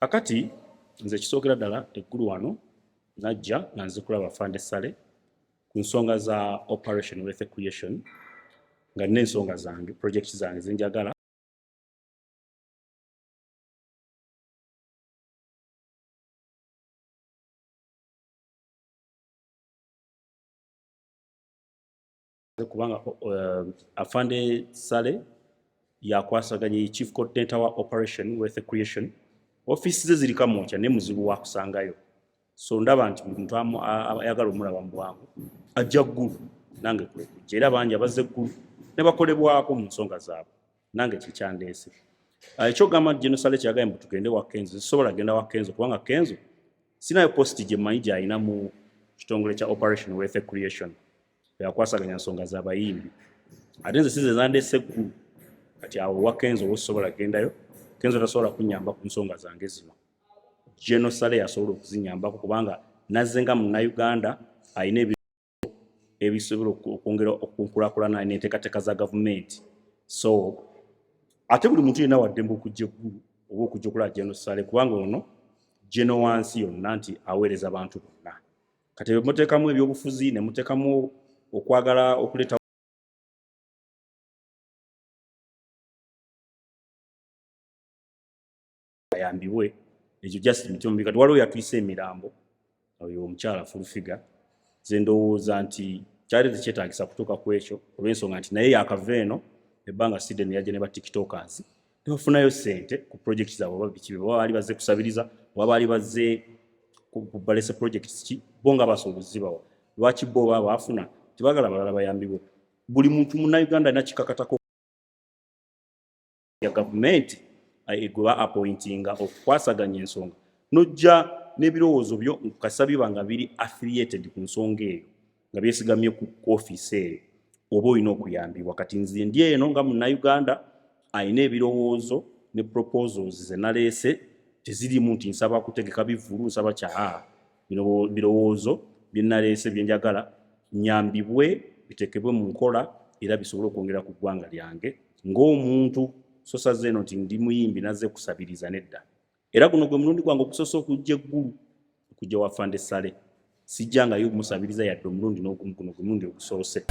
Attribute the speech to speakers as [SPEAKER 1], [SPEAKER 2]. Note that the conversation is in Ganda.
[SPEAKER 1] Kakati nze kisookera ddala eggulu wano najja nga nze kulaba Afande Ssale ku nsonga za Operation Wealth Creation nga nina ensonga zange project zange zenjagala kubanga Afande Ssale yakwasaganya Chief Coordinator wa Operation Wealth Creation. Office ze ziri Kamwokya ne muzibu wa kusangayo. So ndaba nti muntu ayagala omulaba mu bwangu ajja ggulu nange kule kujja era bangi abazze ggulu ne bakolebwako mu nsonga zaabwe nange kikyandeese. Ekyogamba nti General Ssale kyagambye mbu tugende wa Kenzo zisobola genda wa Kenzo kubanga Kenzo sinayo posti gye mmanyi gy'alina mu kitongole kya Operation Wealth Creation yakwasaganya nsonga z'abayimbi ate nze size zandeese ggulu kati awo wa Kenzo wosobola gendayo Kenzo tasobola kunnyamba ku nsonga zange zino. General Ssale yasobola okuzinyambako kubanga nazze nga Munnayuganda alina ebisobola okwongera okunkulaakulana n'enteekateeka za gavumenti. So ate buli muntu yenna waddembe okujja eggulu oba okujja okulaba General Ssale kubanga ono General wansi yonna nti aweereza abantu bonna. Kati muteekamu ebyobufuzi ne muteekamu okwagala okuleeta ayambibwe ekyo just mitombi kati waliwo yatwise emirambo oyo omukyala Fulfiga ze ndowooza nti kyali tekyetaagisa kutuuka ku ekyo olw'ensonga nti naye yakava eno ebbanga Sweden yajja ne ba tiktokers ne bafunayo ssente ku project zaabwe oba biki baba baali bazze kusabiriza oba baali bazze balese projects ki bo nga basobola okuzibawa lwaki bo baba baafuna tebagala balala bayambibwe. Buli muntu Munnayuganda alina kikakatako ya gavumenti gwe ba appointinga okukwasaganya ensonga nojja n'ebirowoozo byo nkasabibwa nga biri affiliated ku nsonga eyo nga byesigamye ku ofiisi eyo oba olina okuyambibwa. Kati nze ndi eno nga Munnayuganda alina ebirowoozo ne proposals ze naleese tezirimu nti nsaba kutegeka bivulu nsaba kyaa bino birowoozo bye naleese bye njagala nyambibwe bitekebwe mu nkola era bisobole okwongera ku ggwanga lyange ng'omuntu sosa zeno nti ndi muyimbi nazze kusabiriza nedda. Era guno gwe mulundi gwange okusosa okujja eggulu okujja wa Afande Ssale sijjangayo musabiriza yadde omulundi n'ogumu guno gwe mulundi ogusoose.